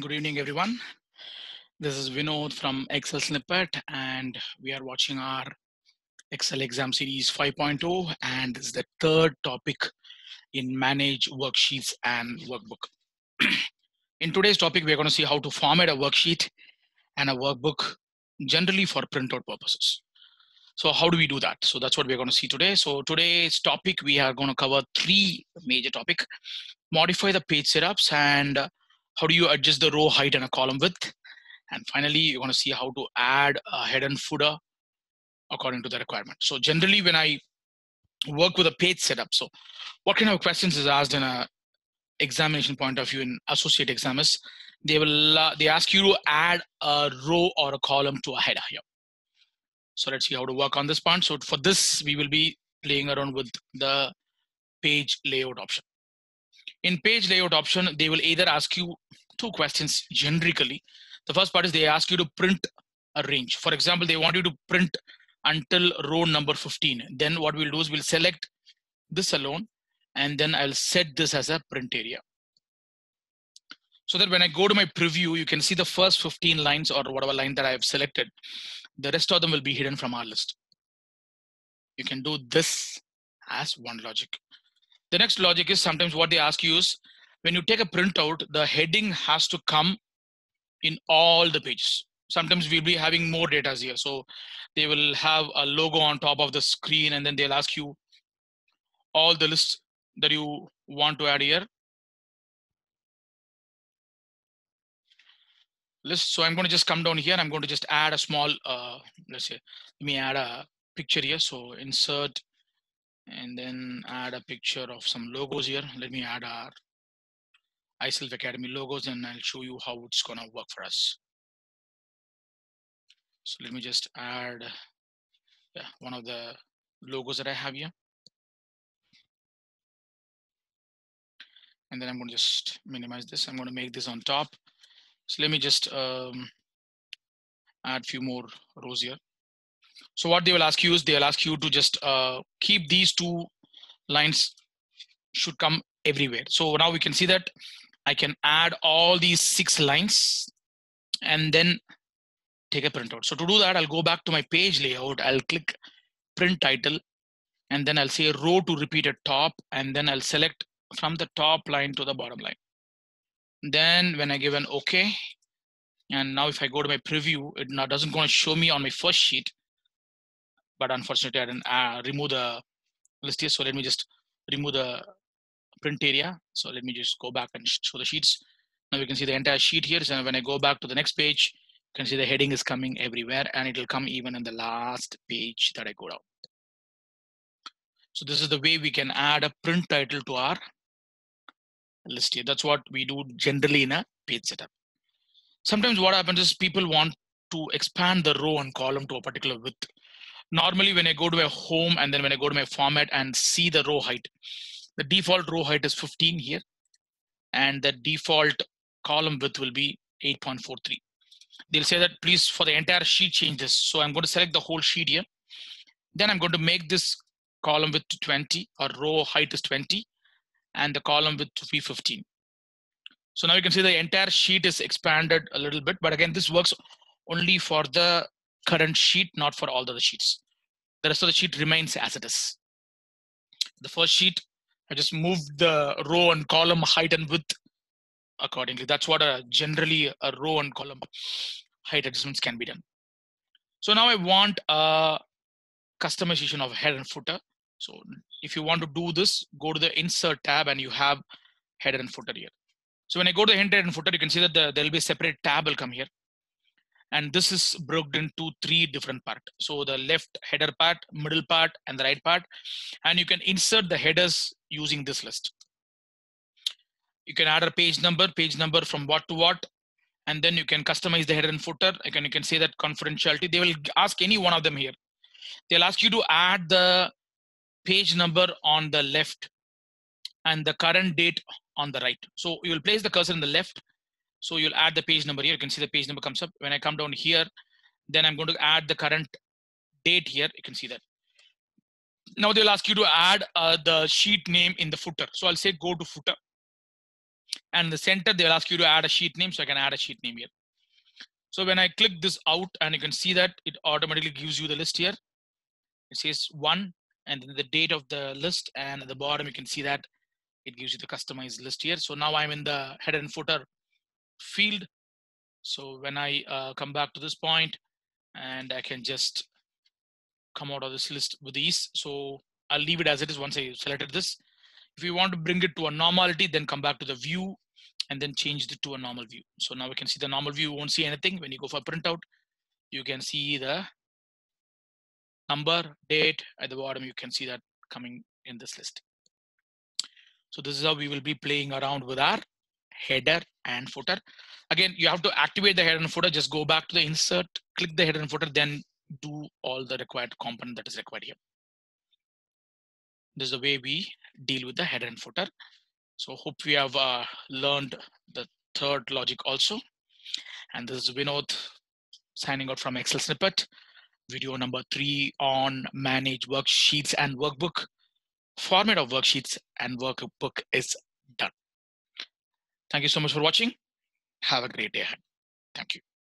Good evening, everyone. This is Vinod from Excel Snippet, and we are watching our Excel exam series 5.0, and this is the third topic in Manage Worksheets and Workbook. In today's topic, we're going to see how to format a worksheet and a workbook generally for printout purposes. So how do we do that? So that's what we're going to see today. So today's topic, we are going to cover three major topics: modify the page setups, and how do you adjust the row height and a column width. And finally, you're going to see how to add a head and footer according to the requirement. So generally, when I work with a page setup, so what kind of questions is asked in a examination point of view in associate exam is they ask you to add a row or a column to a header here. So let's see how to work on this part. So for this, we will be playing around with the page layout option. In page layout option, they will either ask you two questions generically. The first part is they ask you to print a range. For example, they want you to print until row number 15. Then what we'll do is we'll select this alone, and then I'll set this as a print area. So that when I go to my preview, you can see the first 15 lines or whatever line that I have selected. The rest of them will be hidden from our list. You can do this as one logic. The next logic is sometimes what they ask you is when you take a printout, the heading has to come in all the pages. Sometimes we'll be having more data here. So they will have a logo on top of the screen, and then they'll ask you all the lists that you want to add here. List. So I'm going to just come down here. I'm going to just add a small, let's say, let me add a picture here. So insert, and then add a picture of some logos here. Let me add our iSelf Academy logos, and I'll show you how it's going to work for us. So let me just add one of the logos that I have here. And then I'm going to just minimize this. I'm going to make this on top. So let me just add a few more rows here. So what they will ask you is they'll ask you to just keep these two lines should come everywhere. So now we can see that I can add all these 6 lines and then take a printout. So to do that, I'll go back to my page layout. I'll click print title, and then I'll say row to repeat at top, and then I'll select from the top line to the bottom line. Then when I give an OK, and now if I go to my preview, it now doesn't going to show me on my first sheet, but unfortunately I didn't remove the list here. So let me just remove the print area. So let me just go back and show the sheets. Now you can see the entire sheet here. So when I go back to the next page, you can see the heading is coming everywhere, and it will come even in the last page that I go down. So this is the way we can add a print title to our list here. That's what we do generally in a page setup. Sometimes what happens is people want to expand the row and column to a particular width. Normally when I go to a home and then when I go to my format and see the row height, the default row height is 15 here, and the default column width will be 8.43. They'll say that please for the entire sheet change this. So I'm going to select the whole sheet here. Then I'm going to make this column width to 20, or row height is 20, and the column width to be 15. So now you can see the entire sheet is expanded a little bit, but again, this works only for the current sheet, not for all the other sheets. The rest of the sheet remains as it is. The first sheet, I just moved the row and column height and width accordingly. That's what generally a row and column height adjustments can be done. So now I want a customization of header and footer. So if you want to do this, go to the insert tab and you have header and footer here. So when I go to the header and footer, you can see that there'll be a separate tab will come here. And this is broken into 3 different parts. So the left header part, middle part, and the right part. And you can insert the headers using this list. You can add a page number from what to what, and then you can customize the header and footer. Again, you can say that confidentiality. They will ask any one of them here. They'll ask you to add the page number on the left and the current date on the right. So you will place the cursor in the left. So you'll add the page number here. You can see the page number comes up. When I come down here, then I'm going to add the current date here. You can see that. Now they'll ask you to add the sheet name in the footer. So I'll say go to footer. And in the center, they'll ask you to add a sheet name. So I can add a sheet name here. So when I click this out, and you can see that it automatically gives you the list here. It says 1 and then the date of the list, and at the bottom you can see that it gives you the customized list here. So now I'm in the header and footer field. So when I come back to this point, and I can just come out of this list with these. So I'll leave it as it is once I selected this. If you want to bring it to a normality, then come back to the view and then change it to a normal view. So now we can see the normal view, you won't see anything. When you go for printout, you can see the number, date at the bottom. You can see that coming in this list. So this is how we will be playing around with our header and footer. Again, you have to activate the header and footer. Just go back to the insert, click the header and footer, then do all the required component that is required here. This is the way we deal with the header and footer. So hope we have learned the third logic also. And this is Vinod signing out from Excel Snippet. Video number 3 on manage worksheets and workbook. Format of worksheets and workbook is done. Thank you so much for watching. Have a great day ahead. Thank you.